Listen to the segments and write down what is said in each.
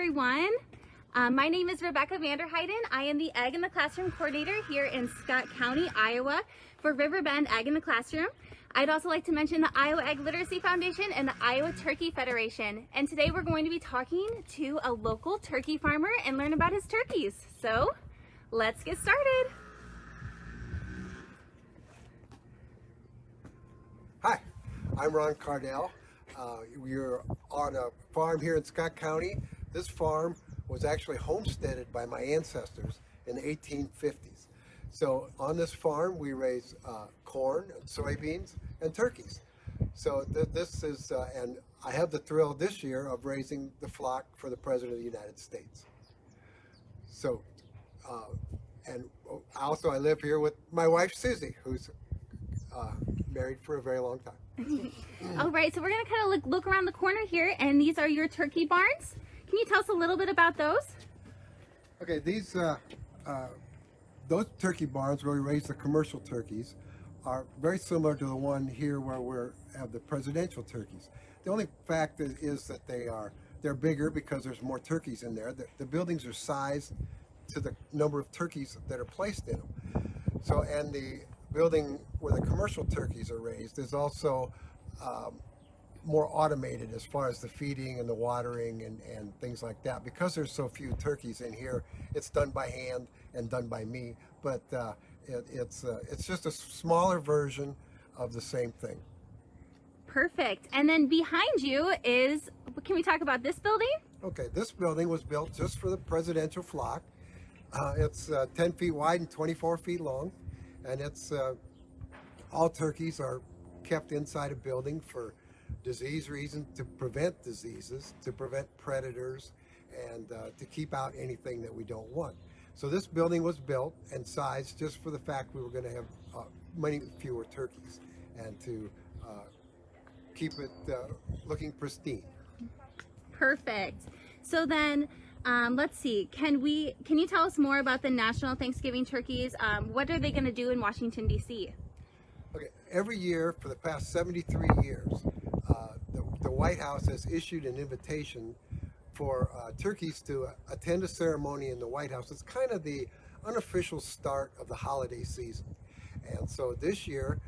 everyone. My name is Rebecca Vanderheiden. I am the Egg in the Classroom coordinator here in Scott County, Iowa for Riverbend Egg in the Classroom. I'd also like to mention the Iowa Egg Literacy Foundation and the Iowa Turkey Federation. And today we're going to be talking to a local turkey farmer and learn about his turkeys. So let's get started. Hi, I'm Ron Kardel. We're on a farm here in Scott County. This farm was actually homesteaded by my ancestors in the 1850s. So on this farm we raise corn, soybeans, and turkeys. So this is, and I have the thrill this year of raising the flock for the President of the United States. So, and also I live here with my wife Susie, who's married for a very long time. All right, so we're going to kind of look around the corner here, and these are your turkey barns. Can you tell us a little bit about those? Okay, those turkey barns where we raise the commercial turkeys are very similar to the one here where we have the presidential turkeys. The only fact is that they're bigger because there's more turkeys in there. The buildings are sized to the number of turkeys that are placed in them. So, and the building where the commercial turkeys are raised is also more automated as far as the feeding and the watering and things like that. Because there's so few turkeys in here, it's done by hand and done by me, but it's just a smaller version of the same thing. Perfect. And then behind you is, can we talk about this building? Okay, this building was built just for the presidential flock. It's 10 feet wide and 24 feet long, and it's all turkeys are kept inside a building for disease reasons, to prevent diseases, to prevent predators, and to keep out anything that we don't want. So this building was built and sized just for the fact we were going to have many fewer turkeys and to keep it looking pristine. Perfect. So then, let's see. Can you tell us more about the National Thanksgiving turkeys? What are they going to do in Washington D.C.? Okay, every year for the past 73 years, the White House has issued an invitation for turkeys to attend a ceremony in the White House. It's kind of the unofficial start of the holiday season. And so this year,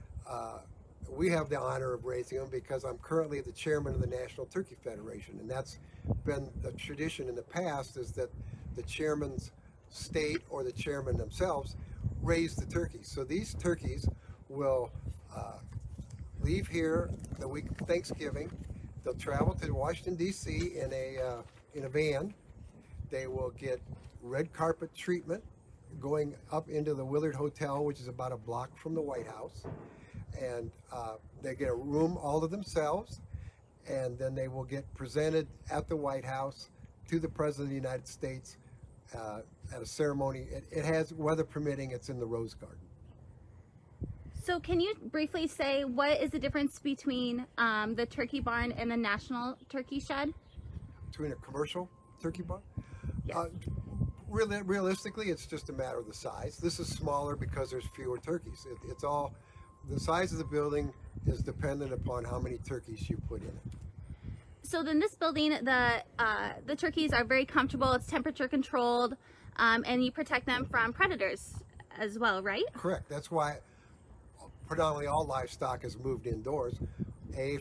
we have the honor of raising them because I'm currently the chairman of the National Turkey Federation. And that's been the tradition in the past, is that the chairman's state or the chairman themselves raise the turkeys. So these turkeys will leave here the week of Thanksgiving. They'll travel to Washington D.C. in a van. They will get red carpet treatment going up into the Willard Hotel, which is about a block from the White House, and they get a room all to themselves, and then they will get presented at the White House to the President of the United States at a ceremony. It has, weather permitting, it's in the Rose Garden. So can you briefly say what is the difference between the turkey barn and the national turkey shed? Between a commercial turkey barn? Yes. Realistically, it's just a matter of the size. This is smaller because there's fewer turkeys. It's all, the size of the building is dependent upon how many turkeys you put in it. So then this building, the turkeys are very comfortable. It's temperature controlled, and you protect them from predators as well, right? Correct. That's why predominantly all livestock is moved indoors,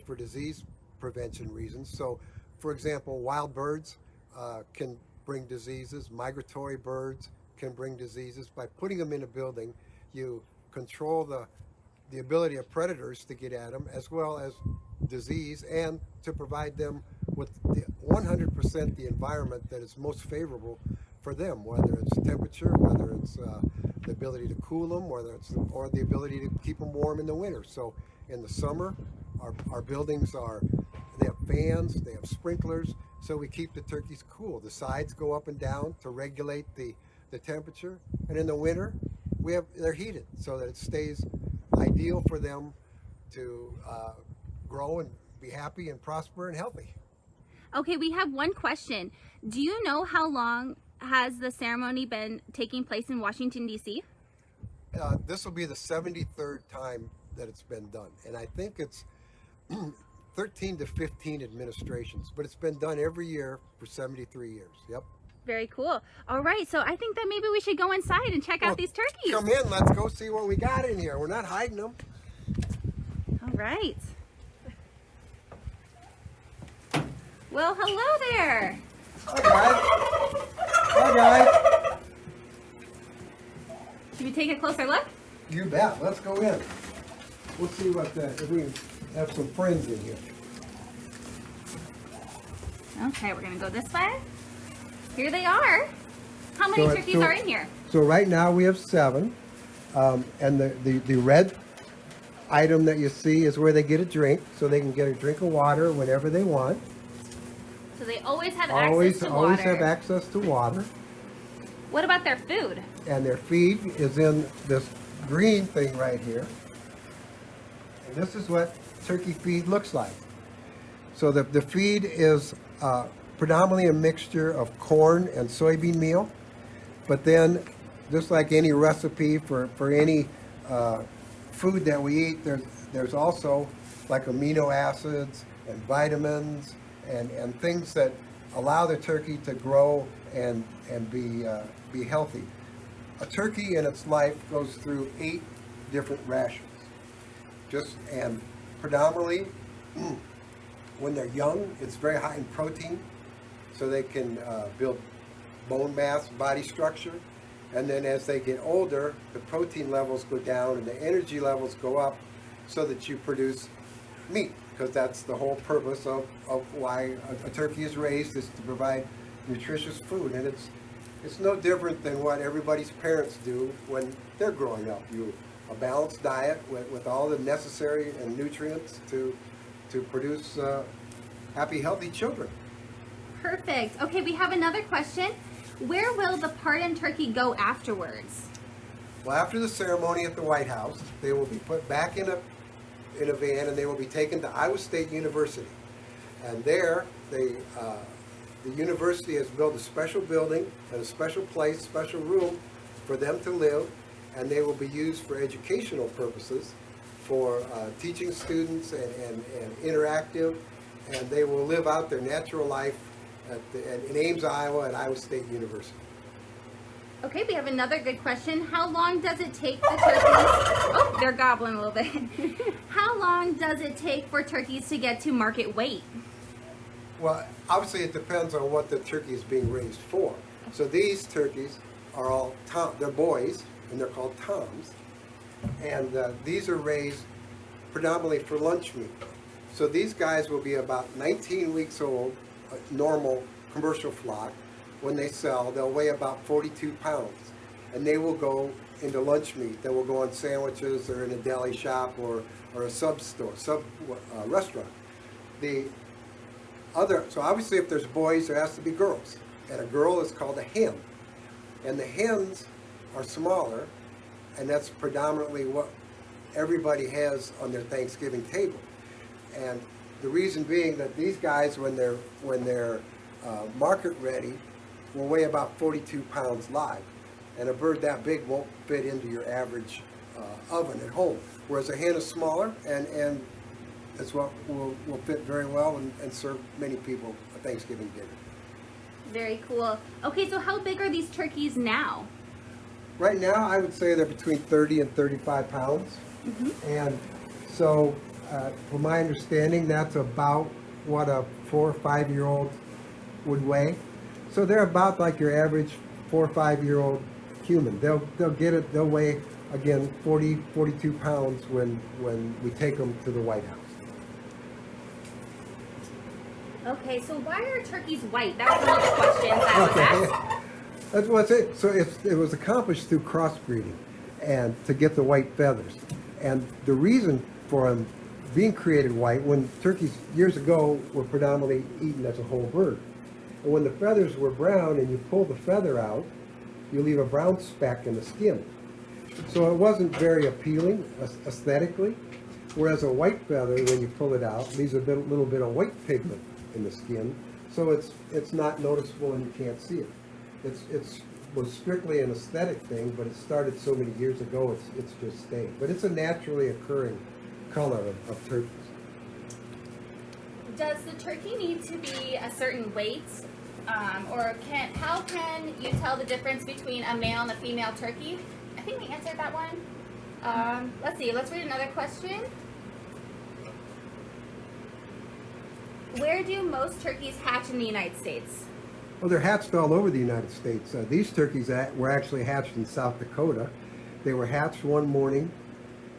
for disease prevention reasons. So, for example, wild birds can bring diseases. Migratory birds can bring diseases. By putting them in a building, you control the ability of predators to get at them, as well as disease, and to provide them with 100% the environment that is most favorable for them, whether it's temperature, whether it's the ability to cool them, or the ability to keep them warm in the winter. So in the summer, our buildings they have fans, they have sprinklers, so we keep the turkeys cool. The sides go up and down to regulate the temperature, and in the winter, they're heated so that it stays ideal for them to grow and be happy and prosper and healthy. Okay, we have one question. Do you know how long has the ceremony been taking place in Washington, D.C.? This will be the 73rd time that it's been done, and I think it's 13 to 15 administrations, but it's been done every year for 73 years. Yep. Very cool. All right, so I think that maybe we should go inside and check out these turkeys. Come in, let's go see what we got in here. We're not hiding them. All right. Well, hello there. Hi, guys. Hi, guys. Should we take a closer look? You bet. Let's go in. We'll see what if we have some friends in here. Okay, we're gonna go this way. Here they are. How many turkeys are in here? So right now we have 7, and the red item that you see is where they get a drink, so they can get a drink of water whenever they want. So they always have access to water. Always have access to water. What about their food? And their feed is in this green thing right here. And this is what turkey feed looks like. So the feed is predominantly a mixture of corn and soybean meal. But then, just like any recipe for any food that we eat, there's also like amino acids and vitamins and things that allow the turkey to grow and be healthy. A turkey in its life goes through 8 different rations. And predominantly, when they're young, it's very high in protein, so they can build bone mass, body structure. And then as they get older, the protein levels go down and the energy levels go up so that you produce meat, because that's the whole purpose of why a turkey is raised, is to provide nutritious food. And it's no different than what everybody's parents do when they're growing up. A balanced diet with all the necessary and nutrients to produce happy, healthy children. Perfect. Okay, we have another question. Where will the pardoned turkey go afterwards? Well, after the ceremony at the White House, they will be put back in a van, and they will be taken to Iowa State University. And there, the university has built a special building and a special place, special room for them to live, and they will be used for educational purposes, for teaching students and interactive, and they will live out their natural life in Ames, Iowa, at Iowa State University. Okay, we have another good question. How long does it take the turkeys? Oh, they're gobbling a little bit. How long does it take for turkeys to get to market weight? Well, obviously it depends on what the turkey is being raised for. So these turkeys are all they're boys, and they're called toms. And these are raised predominantly for lunch meat. So these guys will be about 19 weeks old, a normal commercial flock. When they sell, they'll weigh about 42 pounds. And they will go into lunch meat. They will go on sandwiches or in a deli shop or a restaurant. So obviously if there's boys, there has to be girls. And a girl is called a hen. And the hens are smaller, and that's predominantly what everybody has on their Thanksgiving table. And the reason being that these guys, when they're market ready, will weigh about 42 pounds live. And a bird that big won't fit into your average oven at home. Whereas a hen is smaller, and that's what will fit very well and serve many people a Thanksgiving dinner. Very cool. Okay, so how big are these turkeys now? Right now, I would say they're between 30 and 35 pounds. Mm-hmm. And so, from my understanding, that's about what a 4 or 5 year old would weigh. So they're about like your average 4 or 5 year old human. They'll weigh again 40, 42 pounds when we take them to the White House. Okay, so why are turkeys white? That was one of the questions I was asked. That's what's it. So it was accomplished through crossbreeding and to get the white feathers. And the reason for them being created white, when turkeys years ago were predominantly eaten as a whole bird. And when the feathers were brown and you pull the feather out, you leave a brown speck in the skin. So it wasn't very appealing aesthetically, whereas a white feather, when you pull it out, leaves a little bit of white pigment in the skin, so it's not noticeable and you can't see it. It was strictly an aesthetic thing, but it started so many years ago, it's just stayed. But it's a naturally occurring color of turkeys. Does the turkey need to be a certain weight? Or how can you tell the difference between a male and a female turkey? I think we answered that one. Let's see, let's read another question. Where do most turkeys hatch in the United States? Well, they're hatched all over the United States. These turkeys were actually hatched in South Dakota. They were hatched one morning.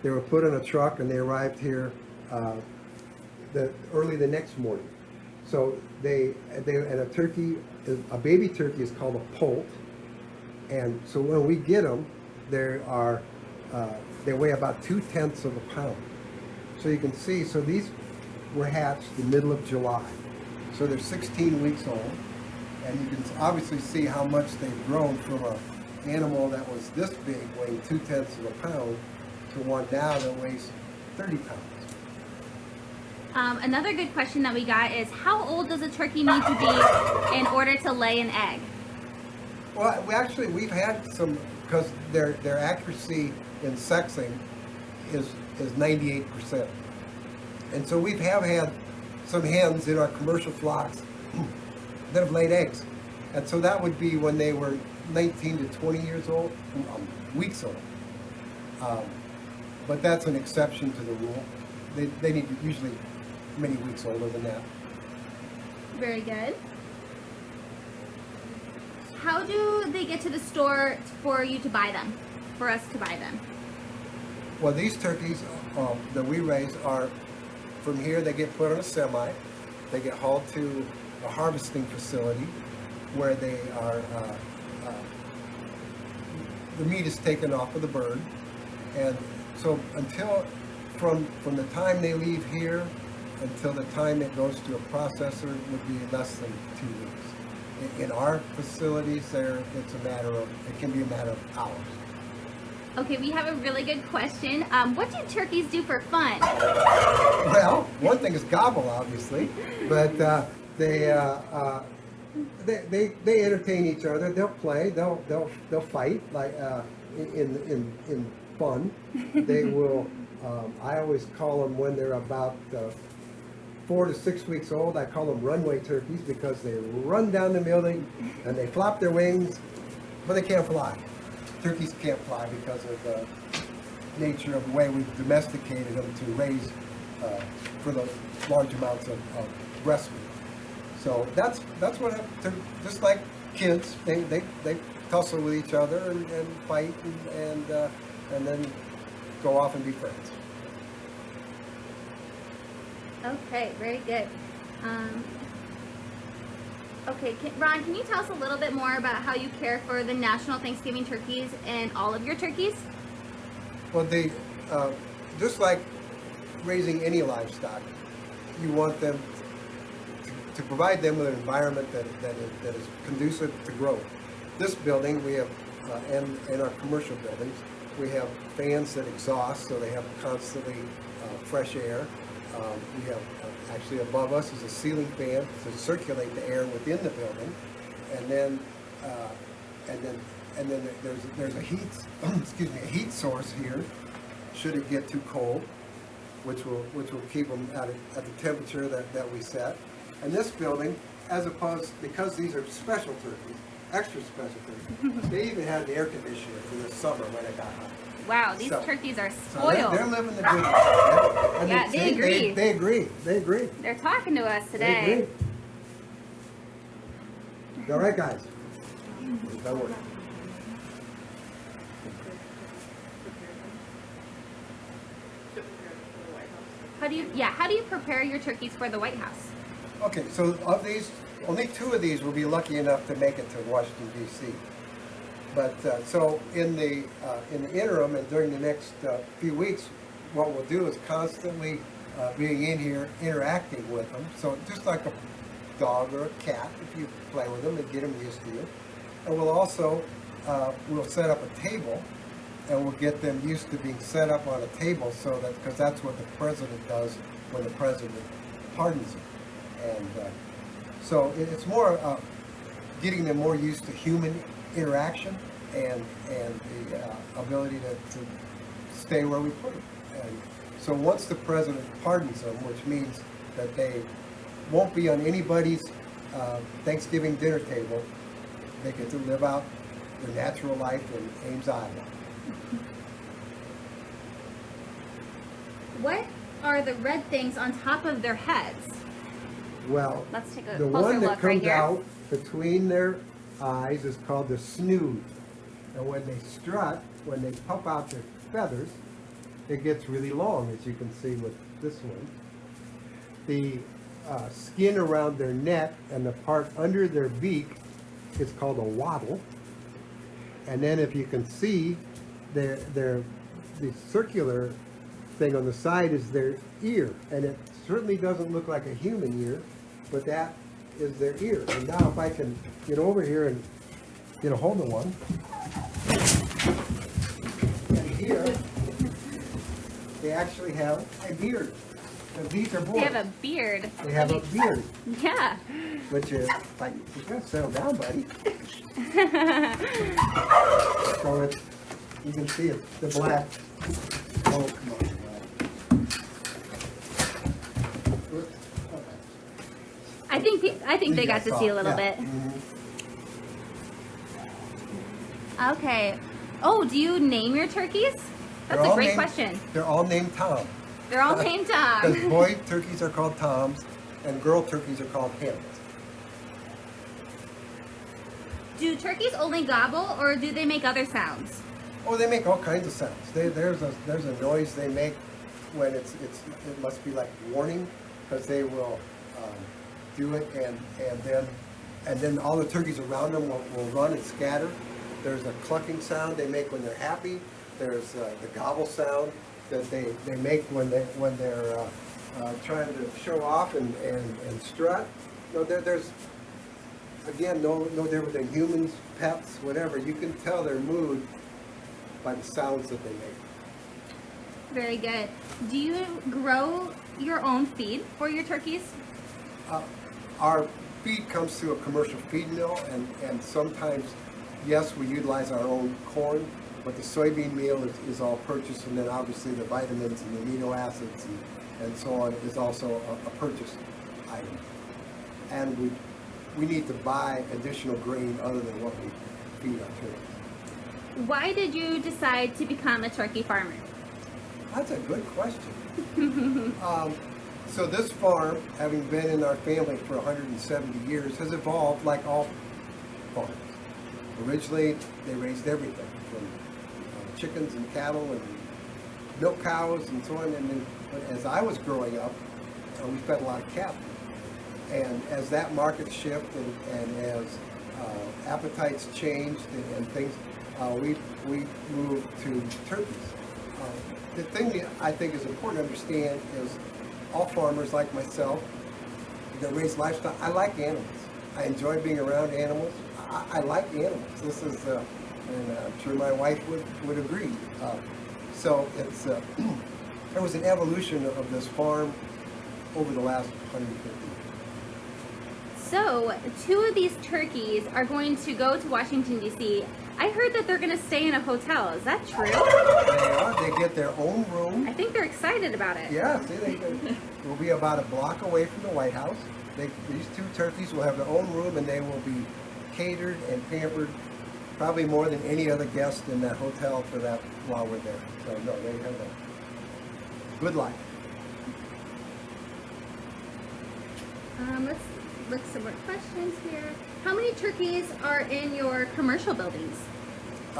They were put in a truck and they arrived here early the next morning. So and a baby turkey is called a poult. And so when we get them, they weigh about 2/10 of a pound. So you can see, so these were hatched the middle of July. So they're 16 weeks old. And you can obviously see how much they've grown from an animal that was this big, weighing 2/10 of a pound, to one now that weighs 30 pounds. Another good question that we got is, how old does a turkey need to be in order to lay an egg? Well, we've had some, because their accuracy in sexing is 98%. And so we have had some hens in our commercial flocks that have laid eggs. And so that would be when they were 19 to 20 years old, weeks old. But that's an exception to the rule. They need to usually many weeks older than that. Very good. How do they get to the store for you to buy them, for us to buy them? Well, these turkeys that we raise are, from here they get put on a semi, they get hauled to a harvesting facility where they are, the meat is taken off of the bird. And so from the time they leave here until the time it goes to a processor would be less than 2 weeks. In our facilities it can be a matter of hours. Okay, we have a really good question. What do turkeys do for fun? Well, one thing is gobble, obviously, but they entertain each other. They'll play. They'll fight like in fun. They will. I always call them when they're about 4 to 6 weeks old. I call them runway turkeys because they run down the building and they flop their wings, but they can't fly. Turkeys can't fly because of the nature of the way we've domesticated them to raise for the large amounts of breast meat. So that's what happens. Just like kids, they tussle with each other and fight and then go off and be friends. Okay, very good. Okay, Ron, can you tell us a little bit more about how you care for the national Thanksgiving turkeys and all of your turkeys? Well, just like raising any livestock, you want them to provide them with an environment that is conducive to growth. This building, we have, and in our commercial buildings, we have fans that exhaust, so they have constantly fresh air. We have actually above us is a ceiling fan to circulate the air within the building, and then there's a heat a heat source here should it get too cold, which will keep them at the temperature that we set. And this building, because these are special turkeys, extra special turkeys, they even had the air conditioner for the summer when it got hot. Wow, these turkeys are spoiled. They're living the good life. Yeah, they agree. They agree. They're talking to us They today. agree. All right, guys. Don't worry. How do you prepare your turkeys for the White House? Okay, so of these, only 2 of these will be lucky enough to make it to Washington D.C. But so in the interim and during the next few weeks, what we'll do is constantly being in here, interacting with them. So just like a dog or a cat, if you play with them and get them used to you. And we'll also we'll set up a table, and we'll get them used to being set up on a table, so that because that's what the president does when the president pardons them. And so it's more getting them more used to human interaction and the ability to stay where we put them. And so once the president pardons them, which means that they won't be on anybody's Thanksgiving dinner table. They get to live out their natural life in Ames, Iowa. What are the red things on top of their heads? Well, Let's take a the closer one that look right comes here. out between their eyes is called the snood. And when they strut, when they puff out their feathers, it gets really long, as you can see with this one. The skin around their neck and the part under their beak is called a wattle. And then if you can see, the circular thing on the side is their ear. And it certainly doesn't look like a human ear, but that is their ear. And now if I can get over here and get a hold of one. And here, they actually have a beard. And these are boys. They have a beard. They have a beard, Yeah. which is like, you gotta settle down, buddy. So it's, you can see it, the black. Oh, come on. Oops. I think they got to see a little Yeah. bit. Mhm. Okay. Oh, do you name your turkeys? That's They're a all great named- question. They're all named Tom. They're all named Because Tom. boy turkeys are called Toms and girl turkeys are called hens. Do turkeys only gobble or do they make other sounds? Oh, they make all kinds of sounds. There's a noise they make when it must be like warning, because they will do it and then all the turkeys around them will run and scatter. There's a clucking sound they make when they're happy. There's the gobble sound that they make when they're trying to show off and strut. No, there's again no different than humans, pets, whatever. You can tell their mood by the sounds that they make. Very good. Do you grow your own feed for your turkeys? Our feed comes through a commercial feed mill, and sometimes, yes, we utilize our own corn, but the soybean meal is all purchased, and then obviously the vitamins and the amino acids and so on is also a purchased item. And we need to buy additional grain other than what we feed our turkeys. Why did you decide to become a turkey farmer? That's a good question. So this farm, having been in our family for 170 years, has evolved like all farms. Originally, they raised everything from chickens and cattle and milk cows and so on. And then as I was growing up, we fed a lot of cattle. And as that market shifted and as appetites changed and things, we moved to turkeys. The thing that I think is important to understand is all farmers like myself that raise livestock, I like animals. I enjoy being around animals. I like animals. This is, and I'm sure my wife would agree. So it's there was an evolution of this farm over the last 150 years. So, 2 of these turkeys are going to go to Washington, D.C. I heard that they're going to stay in a hotel. Is that true? They are. They get their own room. I think they're excited about it. Yeah, see, will be about a block away from the White House. These 2 turkeys will have their own room, and they will be catered and pampered, probably more than any other guest in that hotel for that while we're there. So no, they have a good life. Let's look some more questions here. How many turkeys are in your commercial buildings?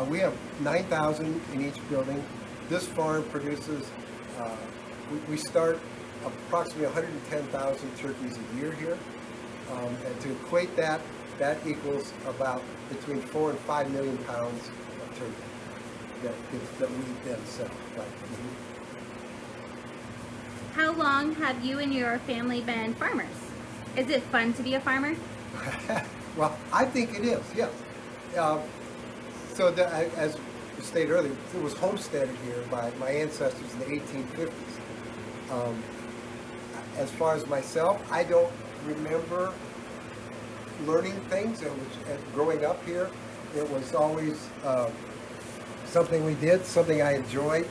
We have 9,000 in each building. This farm produces, we start approximately 110,000 turkeys a year here. And to equate that equals about between 4 and 5 million pounds of turkey that we then sell. Right. How long have you and your family been farmers? Is it fun to be a farmer? Well, I think it is, yes. So as we stated earlier, it was homesteaded here by my ancestors in the 1850s. As far as myself, I don't remember learning things. It was growing up here. It was always something we did, something I enjoyed,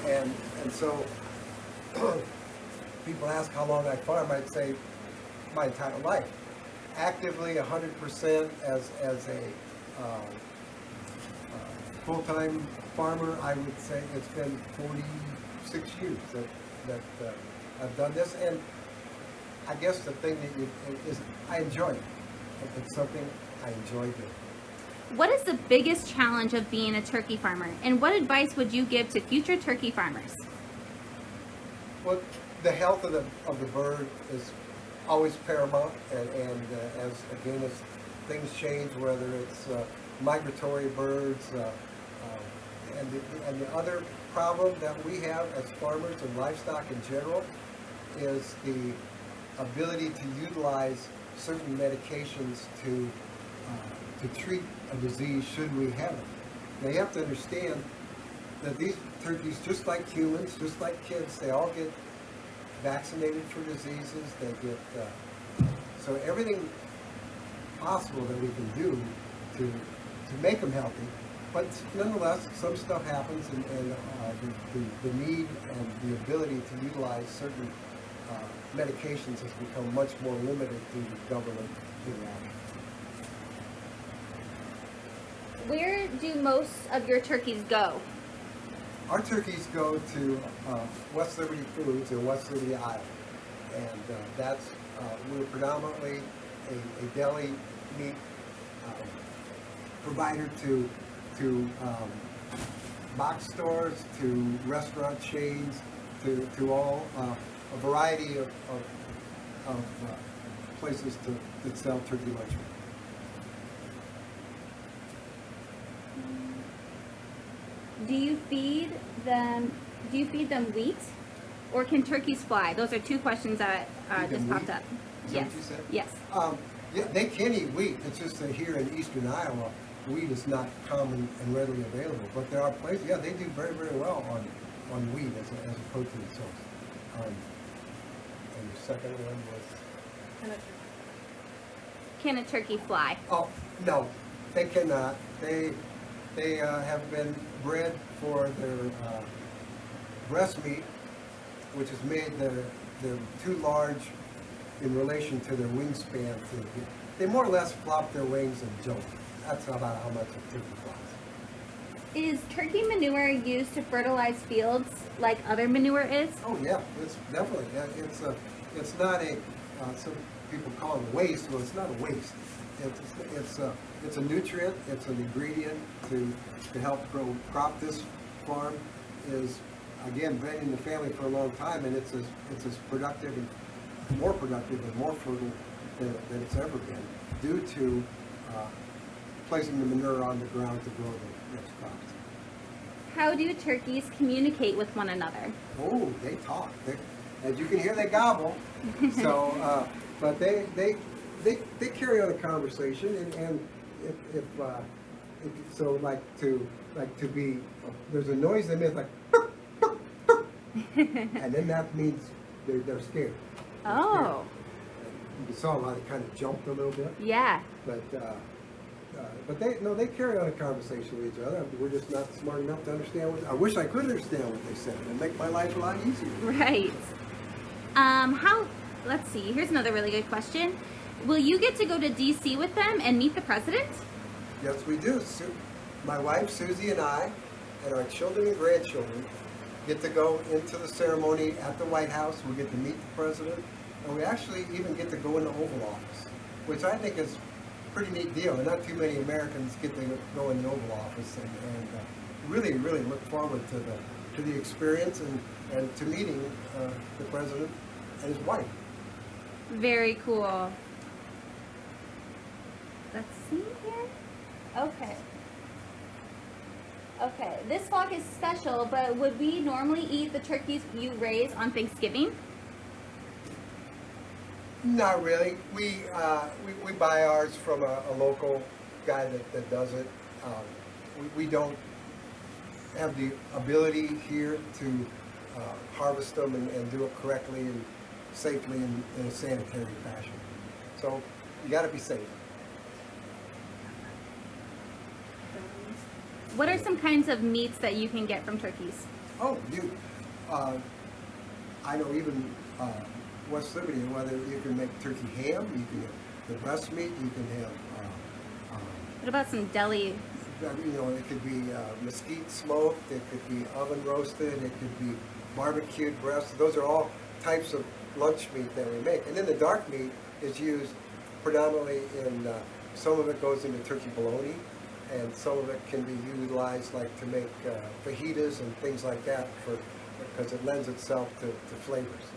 and so people ask how long I farm. I'd say my entire life. Actively 100% as a full-time farmer, I would say it's been 46 years that I've done this, and I guess the thing is I enjoy it. It's something I enjoy doing. What is the biggest challenge of being a turkey farmer, and what advice would you give to future turkey farmers? Well, the health of the bird is always paramount, and as things change, whether it's migratory birds, and the other problem that we have as farmers and livestock in general is the ability to utilize certain medications to treat a disease should we have it. Now you have to understand that these turkeys, just like humans, just like kids, they all get vaccinated for diseases. They get so everything possible that we can do to make them healthy. But nonetheless, some stuff happens, and the need and the ability to utilize certain medications has become much more limited due to government interaction. Where do most of your turkeys go? Our turkeys go to West Liberty Foods in West Liberty, Iowa, and that's we're predominantly a deli meat provider to box stores, to restaurant chains, to all a variety of places that sell turkey luncheon. Do you feed them wheat, or can turkeys fly? Those are two questions that just popped up. Is Yes. that what you said? Yes. Yeah, they can eat wheat. It's just that here in eastern Iowa, wheat is not common and readily available. But there are places, yeah, they do very, very well on wheat as a protein source. And the second one was? Can a turkey fly? Oh, no, they cannot. They have been bred for their breast meat, which has made they're too large in relation to their wingspan. They more or less flop their wings and jump. That's about how much a turkey flies. Is turkey manure used to fertilize fields like other manure is? Oh yeah, it's definitely. It's not a. Some people call it waste. Well, it's not a waste. It's a nutrient. It's an ingredient to help grow crop. This farm is again been in the family for a long time, and it's as productive and more productive and more fertile than it's ever been, due to placing the manure on the ground to grow the next crops. How do turkeys communicate with one another? Oh, they talk. As you can hear, they gobble. So, but they carry on a conversation, and if so, like to be, there's a noise they make like, and then that means they're scared. Oh. You saw a lot. They kind of jumped a little bit. Yeah. But they carry on a conversation with each other. We're just not smart enough to understand what. I wish I could understand what they said. It'd make my life a lot easier. Right. Let's see. Here's another really good question. Will you get to go to D.C. with them and meet the president? Yes, we do. My wife Susie and I, and our children and grandchildren, get to go into the ceremony at the White House. We get to meet the president, and we actually even get to go in the Oval Office, which I think is a pretty neat deal. And not too many Americans get to go in the Oval Office, and really look forward to the experience and to meeting the president and his wife. Very cool. Let's see here. Okay. Okay, this flock is special, but would we normally eat the turkeys you raise on Thanksgiving? Not really. We buy ours from a local guy that does it. We don't have the ability here to harvest them and do it correctly and safely in a sanitary fashion. So you got to be safe. What are some kinds of meats that you can get from turkeys? Oh, I know even West Liberty, whether you can make turkey ham, you can have the breast meat, you can have, What about some deli? it could be mesquite smoked, it could be oven roasted, it could be barbecued breast. Those are all types of lunch meat that we make. And then the dark meat is used predominantly in, some of it goes into turkey bologna, and some of it can be utilized like to make fajitas and things like that because it lends itself to flavors.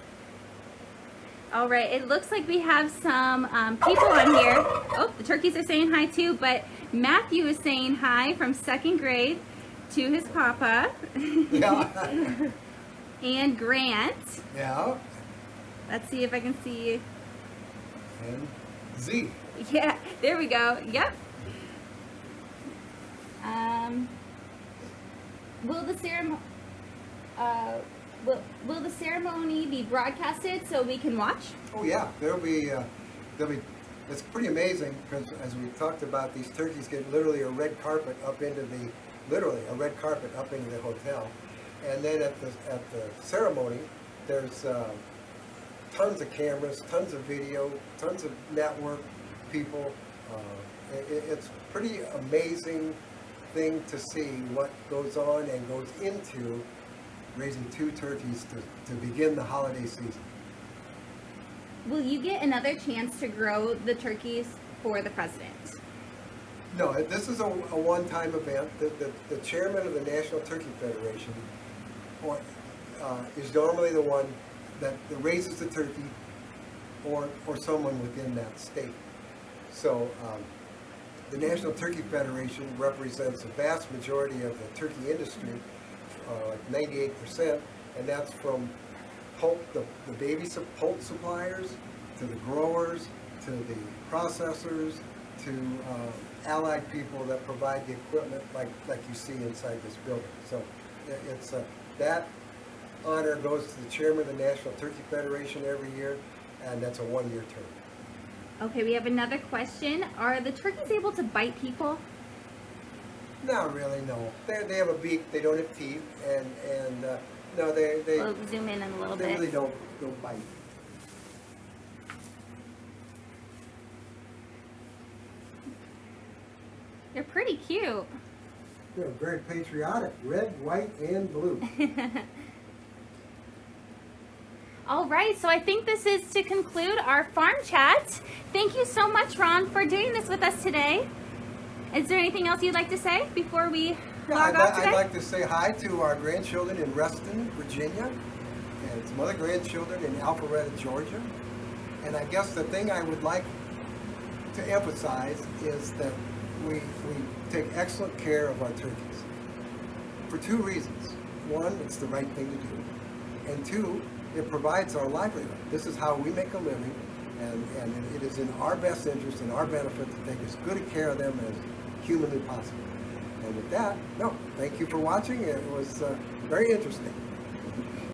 All right, it looks like we have some people on here. Oh, the turkeys are saying hi too, but Matthew is saying hi from 2nd grade to his papa. Yeah. And Grant. Yeah. Let's see if I can see. And Z. Yeah, there we go. Yep. Will the ceremony will the ceremony be broadcasted so we can watch? Oh yeah, there'll be. It's pretty amazing because as we talked about, these turkeys get literally a red carpet up into the hotel, and then at the ceremony, there's tons of cameras, tons of video, tons of network people. It's pretty amazing thing to see what goes on and goes into raising 2 turkeys to begin the holiday season. Will you get another chance to grow the turkeys for the president? No, this is a one-time event. The chairman of the National Turkey Federation is normally the one that raises the turkey or someone within that state. So the National Turkey Federation represents a vast majority of the turkey industry, like 98%, and that's from the baby poult suppliers, to the growers, to the processors, to allied people that provide the equipment like you see inside this building. So it's that honor goes to the chairman of the National Turkey Federation every year, and that's a 1-year term. Okay, we have another question. Are the turkeys able to bite people? Not really, no. They have a beak, they don't have teeth, and no, they We'll zoom in a little they bit. really don't bite. They're pretty cute. They're very patriotic, red, white, and blue. All right, so I think this is to conclude our farm chat. Thank you so much, Ron, for doing this with us today. Is there anything else you'd like to say before we log off today? I'd like to say hi to our grandchildren in Reston, Virginia, and some other grandchildren in Alpharetta, Georgia. And I guess the thing I would like to emphasize is that we take excellent care of our turkeys for 2 reasons. 1, it's the right thing to do. And 2, it provides our livelihood. This is how we make a living, and it is in our best interest and our benefit to take as good a care of them as humanly possible. And with that, thank you for watching. It was very interesting.